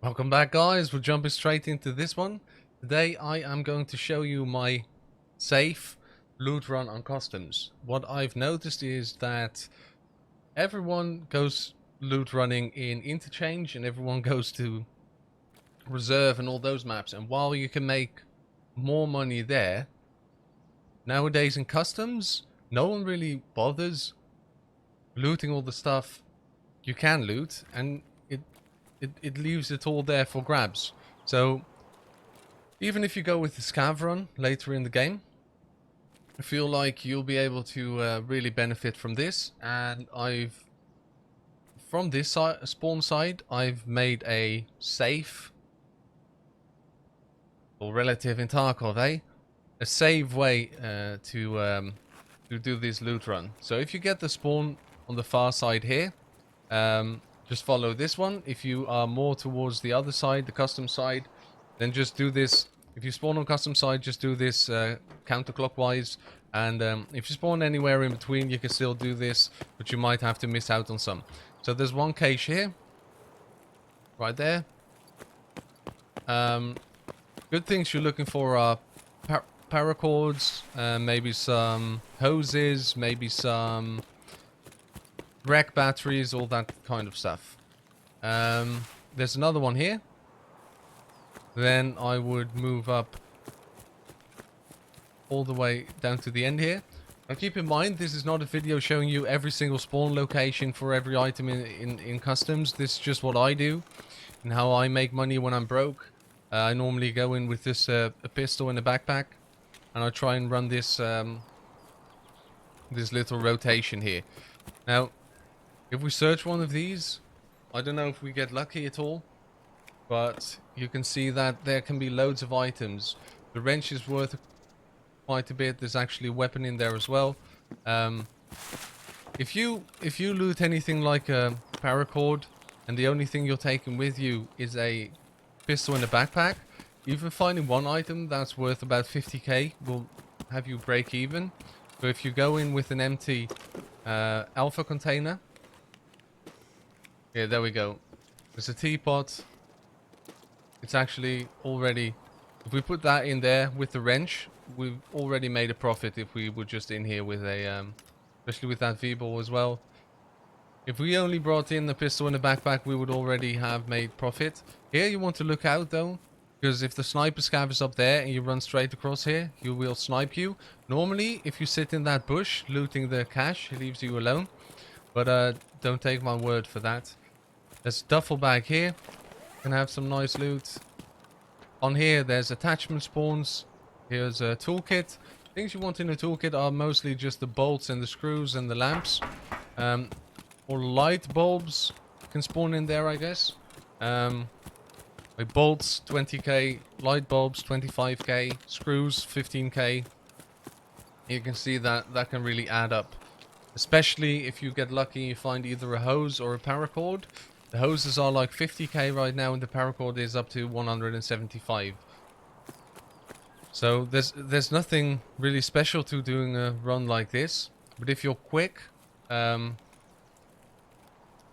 Welcome back, guys. We're jumping straight into this one. Today I am going to show you my safe loot run on customs. What I've noticed is that everyone goes loot running in interchange and everyone goes to reserve and all those maps, and while you can make more money there, nowadays in customs no one really bothers looting all the stuff you can loot, and it leaves it all there for grabs. So even if you go with the scav run later in the game, I feel like you'll be able to really benefit from this. And from this spawn side, I've made a safe, or relative in Tarkov, a safe way to do this loot run. So if you get the spawn on the far side here, just follow this one. If you are more towards the other side, the custom side, then just do this. If you spawn on custom side, just do this counterclockwise. And if you spawn anywhere in between, you can still do this, but you might have to miss out on some. So there's one cache here, right there. Good things you're looking for are paracords, maybe some hoses, maybe some wreck batteries, all that kind of stuff. There's another one here. Then I would move up all the way down to the end here. Now keep in mind, this is not a video showing you every single spawn location for every item in customs. This is just what I do and how I make money when I'm broke. I normally go in with this a pistol and a backpack, and I try and run this this little rotation here. Now if we search one of these, I don't know if we get lucky at all, but you can see that there can be loads of items. The wrench is worth quite a bit. There's actually a weapon in there as well. If you loot anything like a paracord and the only thing you're taking with you is a pistol and a backpack, even finding one item that's worth about 50k will have you break even. So if you go in with an empty alpha container, yeah, there we go. There's a teapot. It's actually already... If we put that in there with the wrench, we've already made a profit if we were just in here with a... especially with that V-ball as well. If we only brought in the pistol and the backpack, we would already have made profit. Here you want to look out though, because if the sniper scav is up there and you run straight across here, he will snipe you. Normally, if you sit in that bush looting the cache, he leaves you alone. But don't take my word for that. There's a duffel bag here. Can have some nice loot. On here, there's attachment spawns. Here's a toolkit. Things you want in a toolkit are mostly just the bolts and the screws and the lamps. Or light bulbs can spawn in there, I guess. Like bolts, 20k. Light bulbs, 25k. Screws, 15k. You can see that that can really add up. Especially if you get lucky and you find either a hose or a paracord. The hoses are like 50k right now, and the paracord is up to 175. So there's nothing really special to doing a run like this. But if you're quick, you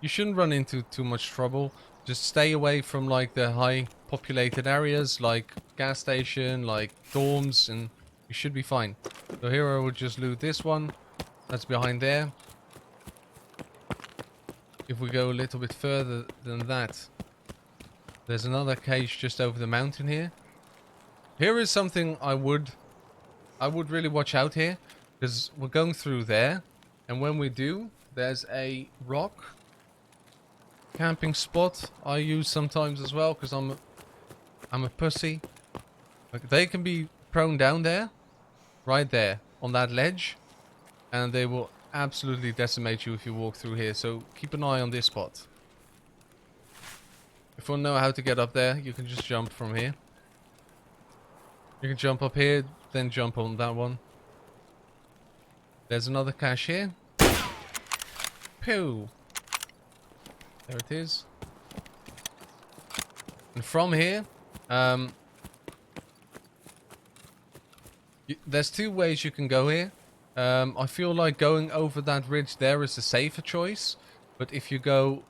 shouldn't run into too much trouble. Just stay away from like the high populated areas, like gas station, like dorms, and you should be fine. So here I would just loot this one. That's behind there. If we go a little bit further than that, there's another cache just over the mountain here. Here is something I would really watch out here, because we're going through there, and when we do, there's a rock camping spot I use sometimes as well, because I'm a pussy. Like, they can be prone down there, right there on that ledge, and they will absolutely decimate you if you walk through here. So keep an eye on this spot. If you want to know how to get up there, you can just jump from here. You can jump up here, then jump on that one. There's another cache here. Pew! There it is. And from here, there's two ways you can go here. I feel like going over that ridge there is a safer choice, but if you go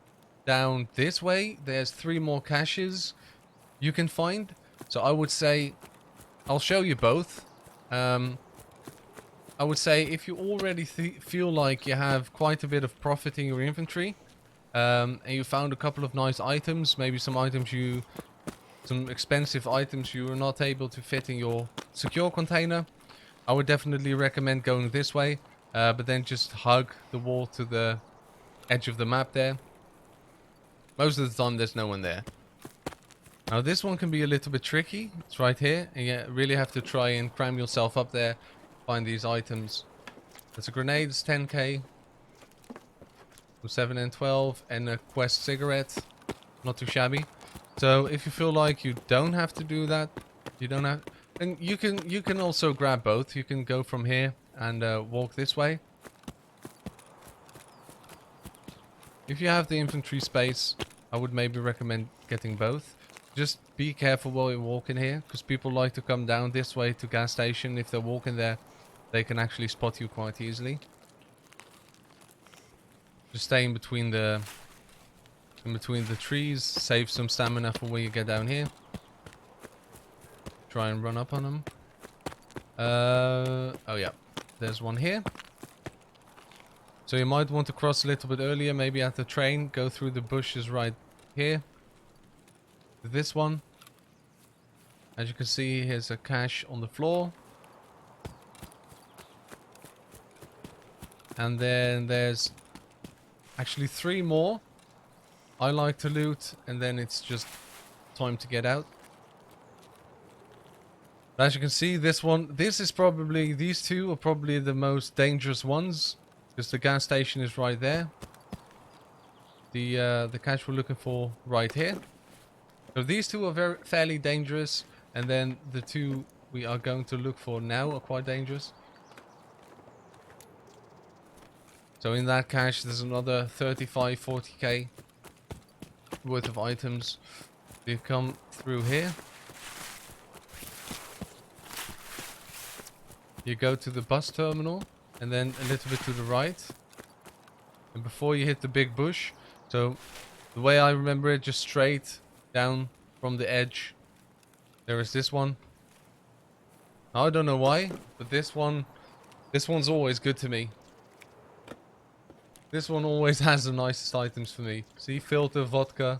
down this way, there's 3 more caches you can find. So I would say, I'll show you both. I would say if you already feel like you have quite a bit of profit in your inventory, and you found a couple of nice items, maybe some expensive items you were not able to fit in your secure container, I would definitely recommend going this way, but then just hug the wall to the edge of the map there. Most of the time there's no one there. Now this one can be a little bit tricky. It's right here, and you really have to try and cram yourself up there, find these items. There's a grenade, it's 10k, 7 and 12, and a quest cigarette. Not too shabby. So if you feel like you don't have to do that, you don't have, and you can also grab both. You can go from here and walk this way. If you have the infantry space, I would maybe recommend getting both. Just be careful while you're walking here, because people like to come down this way to gas station. If they're walking there, they can actually spot you quite easily. Just stay in between the trees, save some stamina for when you get down here. Try and run up on them. Oh yeah, there's one here. So you might want to cross a little bit earlier, maybe at the train, go through the bushes right here. This one. As you can see, here's a cache on the floor. And then there's actually 3 more I like to loot, and then it's just time to get out. But as you can see, these 2 are probably the most dangerous ones, because the gas station is right there. The cache we're looking for right here. So these 2 are fairly dangerous, and then the 2 we are going to look for now are quite dangerous. So in that cache, there's another 35-40k worth of items. You come through here. You go to the bus terminal, and then a little bit to the right. And before you hit the big bush, so the way I remember it, just straight down from the edge, there is this one. I don't know why, but this one's always good to me. This one always has the nicest items for me. See, filter, vodka.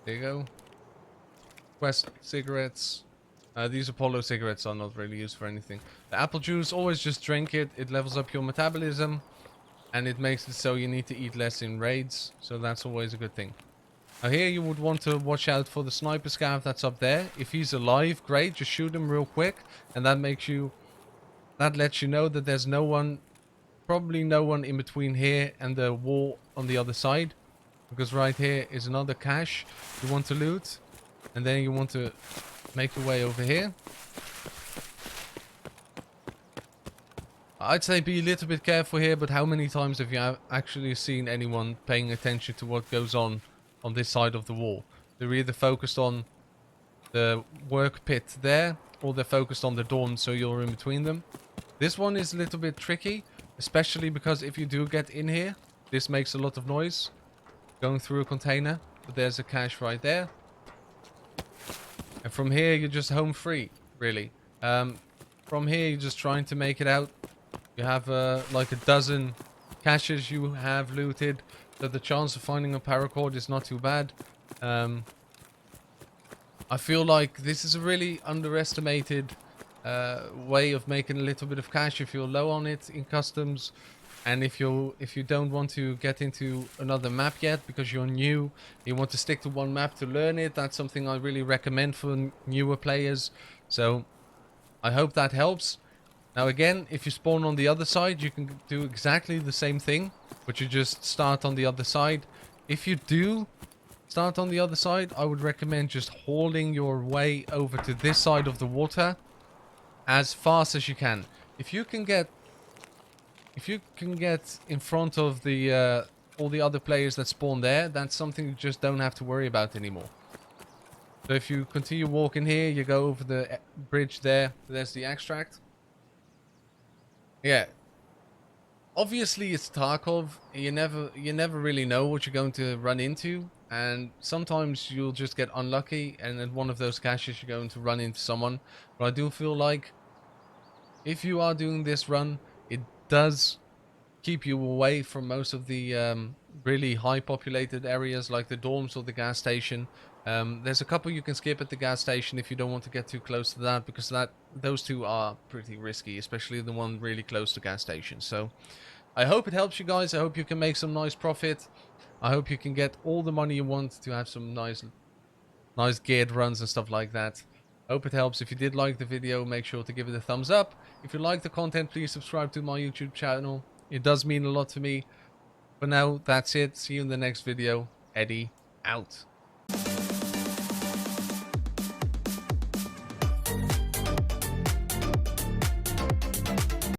There you go. Quest cigarettes. These Apollo cigarettes are not really used for anything. The apple juice, always just drink it. It levels up your metabolism. And it makes it so you need to eat less in raids. So that's always a good thing. Now here you would want to watch out for the sniper scav that's up there. If he's alive, great. Just shoot him real quick. And that lets you know that there's no one, probably no one in between here and the wall on the other side. Because right here is another cache you want to loot. And then you want to make your way over here. I'd say be a little bit careful here, but how many times have you actually seen anyone paying attention to what goes on this side of the wall? They're either focused on the work pit there, or they're focused on the dawn, so you're in between them. This one is a little bit tricky, especially because if you do get in here, this makes a lot of noise going through a container. But there's a cache right there. And from here, you're just home free, really. From here, you're just trying to make it out. You have like a dozen caches you have looted, so the chance of finding a paracord is not too bad. I feel like this is a really underestimated way of making a little bit of cash if you're low on it in customs, and if you don't want to get into another map yet because you're new, you want to stick to one map to learn it. That's something I really recommend for newer players. So I hope that helps. Now again, if you spawn on the other side, you can do exactly the same thing, but you just start on the other side. If you do start on the other side, I would recommend just hauling your way over to this side of the water as fast as you can. If you can get in front of the all the other players that spawn there, that's something you just don't have to worry about anymore. So if you continue walking here, you go over the bridge there, there's the extract. Yeah. obviously it's Tarkov. You never really know what you're going to run into, and sometimes you'll just get unlucky, and in one of those caches you're going to run into someone. But I do feel like if you are doing this run, it does keep you away from most of the really high populated areas like the dorms or the gas station. There's a couple you can skip at the gas station if you don't want to get too close to that, because those two are pretty risky, especially the one really close to gas station. So I hope it helps you guys. I hope you can make some nice profit. I hope you can get all the money you want to have some nice geared runs and stuff like that. Hope it helps. If you did like the video, make sure to give it a thumbs up. If you like the content, please subscribe to my YouTube channel. It does mean a lot to me. For now, that's it. See you in the next video. Eddy, out.